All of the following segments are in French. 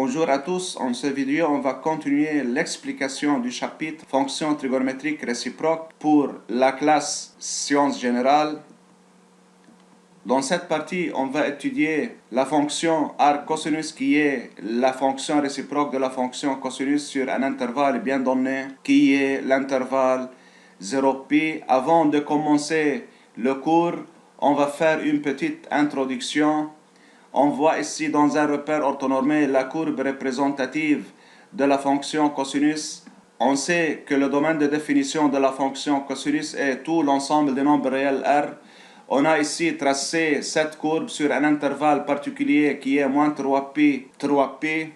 Bonjour à tous, en cette vidéo on va continuer l'explication du chapitre Fonctions trigonométriques réciproques pour la classe Sciences Générales. Dans cette partie, on va étudier la fonction arc cosinus qui est la fonction réciproque de la fonction cosinus sur un intervalle bien donné qui est l'intervalle 0π. Avant de commencer le cours, on va faire une petite introduction. On voit ici dans un repère orthonormé la courbe représentative de la fonction cosinus. On sait que le domaine de définition de la fonction cosinus est tout l'ensemble des nombres réels R. On a ici tracé cette courbe sur un intervalle particulier qui est moins 3π, 3π.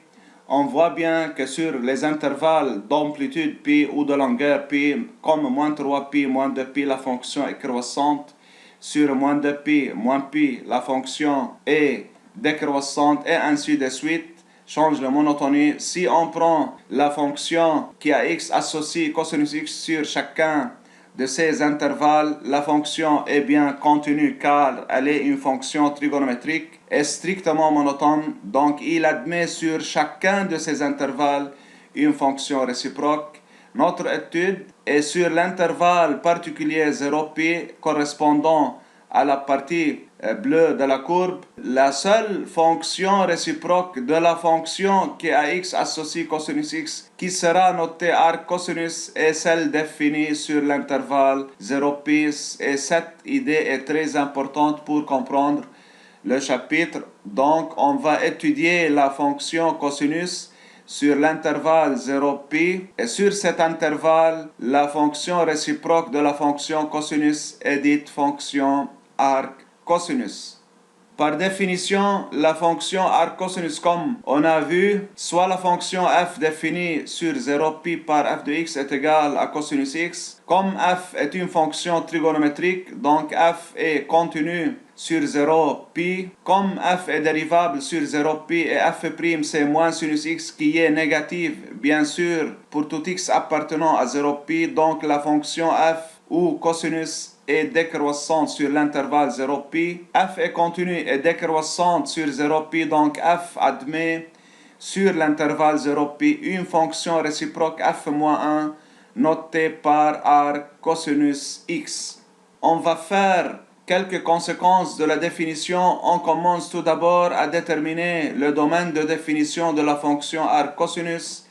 On voit bien que sur les intervalles d'amplitude π ou de longueur π, comme moins 3π, moins 2π, la fonction est croissante. Sur moins 2π, moins π, la fonction est décroissante et ainsi de suite. Change de monotonie. Si on prend la fonction qui a x associé cosinus x sur chacun de ces intervalles, la fonction est bien continue car elle est une fonction trigonométrique et strictement monotone. Donc il admet sur chacun de ces intervalles une fonction réciproque. Notre étude est sur l'intervalle particulier 0π correspondant à la partie bleue de la courbe. La seule fonction réciproque de la fonction qui a x associé cosinus x qui sera notée arc cosinus est celle définie sur l'intervalle 0π, et cette idée est très importante pour comprendre le chapitre. Donc on va étudier la fonction cosinus sur l'intervalle 0π, et sur cet intervalle, la fonction réciproque de la fonction cosinus est dite fonction arc cosinus. Par définition, la fonction arc cosinus, comme on a vu, soit la fonction f définie sur 0π par f de x est égale à cosinus x. Comme f est une fonction trigonométrique, donc f est continue sur 0π. Comme f est dérivable sur 0π et f' c'est moins sinus x qui est négative, bien sûr, pour tout x appartenant à 0π, donc la fonction f ou cosinus est décroissante sur l'intervalle 0π. F est continue et décroissante sur 0π, donc f admet sur l'intervalle 0π une fonction réciproque f-1 notée par arc cosinus x. On va faire quelques conséquences de la définition. On commence tout d'abord à déterminer le domaine de définition de la fonction arc cosinus.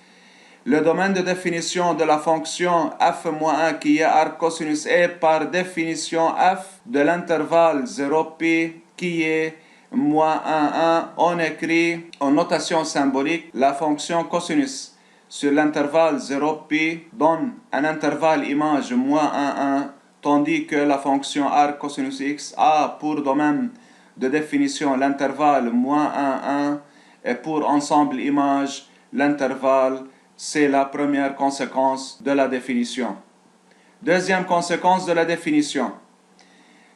Le domaine de définition de la fonction f-1 qui est arc cosinus est par définition f de l'intervalle 0π qui est moins 1. On écrit en notation symbolique la fonction cosinus sur l'intervalle 0π donne un intervalle image moins 1, tandis que la fonction arc cosinus x a pour domaine de définition l'intervalle moins 1 et pour ensemble image l'intervalle. C'est la première conséquence de la définition. Deuxième conséquence de la définition.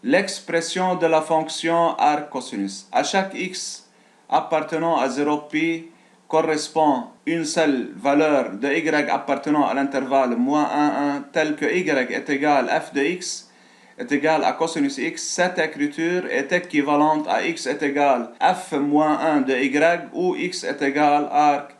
L'expression de la fonction arc cosinus. À chaque x appartenant à 0π correspond une seule valeur de y appartenant à l'intervalle moins 1, tel que y est égal à f de x est égal à cosinus x. Cette écriture est équivalente à x est égal à f moins 1 de y, où x est égal à arc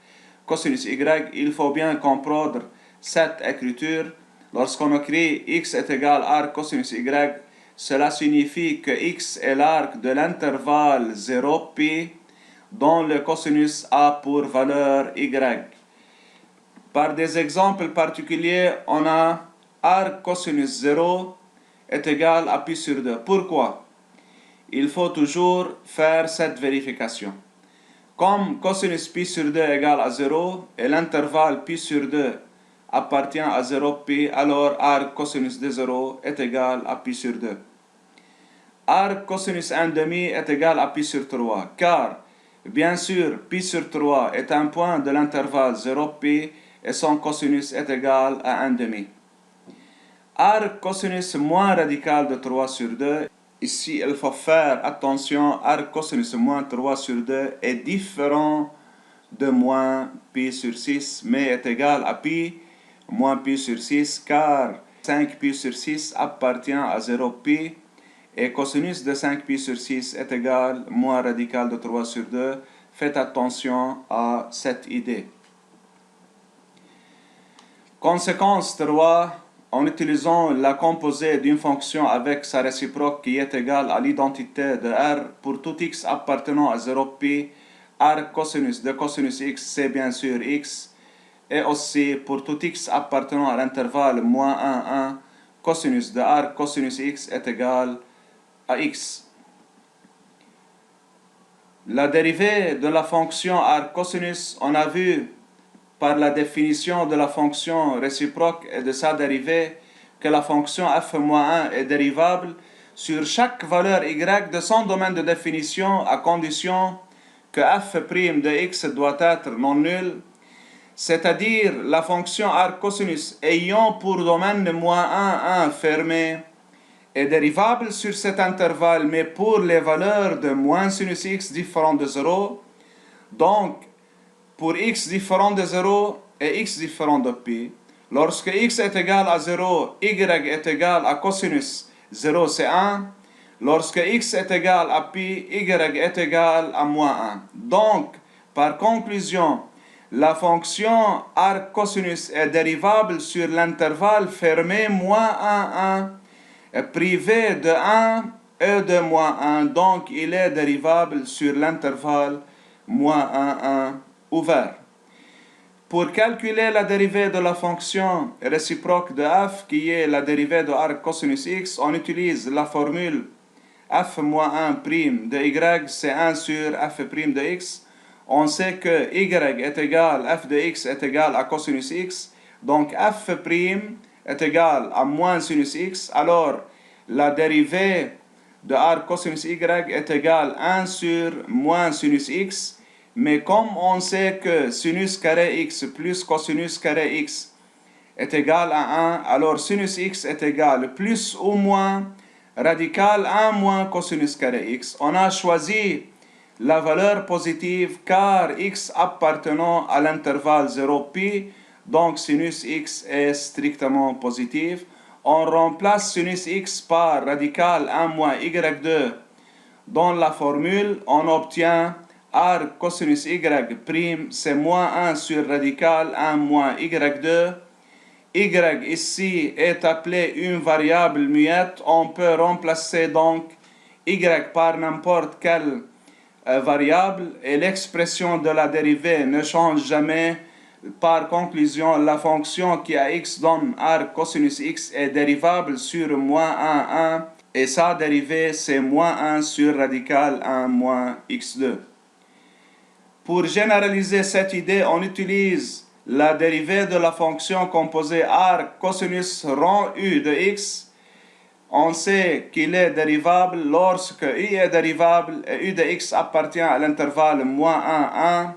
cosinus y. Il faut bien comprendre cette écriture. Lorsqu'on écrit x est égal à arc cosinus y, cela signifie que x est l'arc de l'intervalle 0π dont le cosinus a pour valeur y. Par des exemples particuliers, on a arc cosinus 0 est égal à π sur 2. Pourquoi? Il faut toujours faire cette vérification. Comme cosinus π sur 2 égale à 0 et l'intervalle π sur 2 appartient à 0π, alors arc cosinus de 0 est égal à π sur 2. Arc cosinus 1/2 est égal à π sur 3, car bien sûr π sur 3 est un point de l'intervalle 0π et son cosinus est égal à 1/2. Arc cosinus moins radical de 3 sur 2. Ici, il faut faire attention, arc cosinus moins 3 sur 2 est différent de moins π sur 6, mais est égal à π moins π sur 6, car 5π sur 6 appartient à 0π, et cosinus de 5π sur 6 est égal moins radical de 3 sur 2. Faites attention à cette idée. Conséquence 3, en utilisant la composée d'une fonction avec sa réciproque qui est égale à l'identité de R pour tout x appartenant à 0π, R cosinus de cosinus x, c'est bien sûr x, et aussi pour tout x appartenant à l'intervalle moins 1, 1, cosinus de R cosinus x est égal à x. La dérivée de la fonction R cosinus, on a vu par la définition de la fonction réciproque et de sa dérivée que la fonction f-1 est dérivable sur chaque valeur y de son domaine de définition à condition que f' de x doit être non nul, c'est-à-dire la fonction R cosinus ayant pour domaine moins 1, 1 fermé est dérivable sur cet intervalle, mais pour les valeurs de moins sinus x différentes de 0, donc pour x différent de 0 et x différent de π, lorsque x est égal à 0, y est égal à cosinus 0, c'est 1. Lorsque x est égal à π, y est égal à moins 1. Donc, par conclusion, la fonction R cosinus est dérivable sur l'intervalle fermé moins 1, 1, privé de 1 et de moins 1. Donc, il est dérivable sur l'intervalle moins 1, 1 ouvert. Pour calculer la dérivée de la fonction réciproque de f, qui est la dérivée de R cosinus x, on utilise la formule f moins 1' de y, c'est 1 sur f' de x. On sait que y est égal, f de x est égal à cosinus x, donc f' est égal à moins sinus x, alors la dérivée de R cosinus y est égale 1 sur moins sinus x, mais comme on sait que sinus carré x plus cosinus carré x est égal à 1, alors sinus x est égal plus ou moins radical 1 moins cosinus carré x. On a choisi la valeur positive car x appartenant à l'intervalle 0π, donc sinus x est strictement positif. On remplace sinus x par radical 1 moins y2 dans la formule, on obtient R cosinus y', c'est moins 1 sur radical 1 moins y2. Y ici est appelé une variable muette. On peut remplacer donc y par n'importe quelle variable et l'expression de la dérivée ne change jamais. Par conclusion, la fonction qui a x donne R cosinus x est dérivable sur moins 1, 1 et sa dérivée c'est moins 1 sur radical 1 moins x2. Pour généraliser cette idée, on utilise la dérivée de la fonction composée R cosinus rond u de x. On sait qu'il est dérivable lorsque u est dérivable et u de x appartient à l'intervalle moins 1, 1.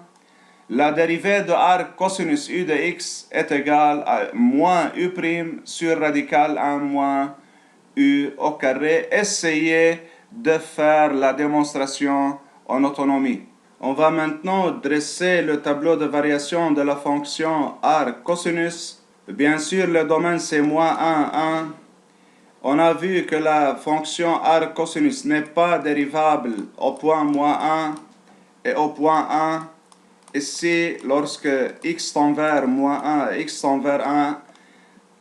La dérivée de R cosinus u de x est égale à moins u' sur radical 1 moins u au carré. Essayez de faire la démonstration en autonomie. On va maintenant dresser le tableau de variation de la fonction R cosinus. Bien sûr, le domaine c'est moins 1, 1. On a vu que la fonction R cosinus n'est pas dérivable au point moins 1 et au point 1. Ici, lorsque x tend vers moins 1 et x tend vers 1,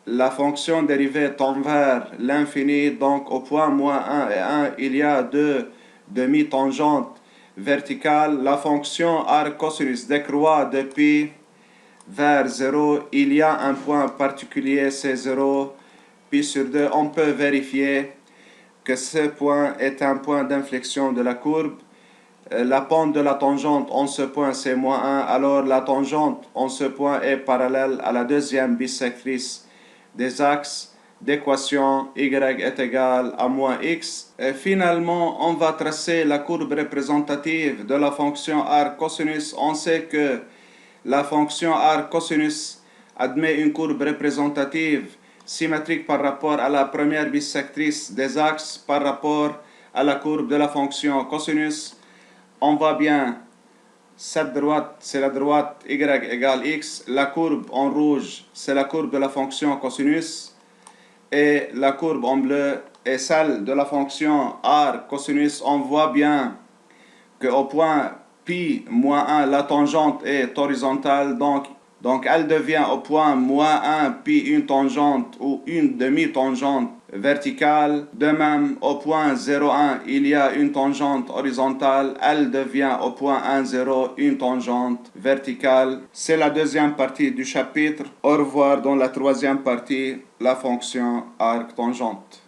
la fonction dérivée tend vers l'infini. Donc au point moins 1 et 1, il y a deux demi-tangentes verticale, la fonction R cosinus décroît depuis vers 0. Il y a un point particulier, c'est 0. Pi sur 2, on peut vérifier que ce point est un point d'inflexion de la courbe. La pente de la tangente en ce point, c'est moins 1. Alors la tangente en ce point est parallèle à la deuxième bissectrice des axes d'équation y est égal à moins x. Et finalement, on va tracer la courbe représentative de la fonction R cosinus. On sait que la fonction R cosinus admet une courbe représentative symétrique par rapport à la première bissectrice des axes par rapport à la courbe de la fonction cosinus. On voit bien, cette droite, c'est la droite y égale x. La courbe en rouge, c'est la courbe de la fonction cosinus. Et la courbe en bleu est celle de la fonction R cosinus. On voit bien qu'au point pi moins 1, la tangente est horizontale, donc elle devient au point moins 1 pi une tangente ou une demi-tangente verticale. De même, au point 0,1, il y a une tangente horizontale, elle devient au point 1,0 une tangente verticale. C'est la deuxième partie du chapitre. Au revoir dans la troisième partie, la fonction arc-tangente.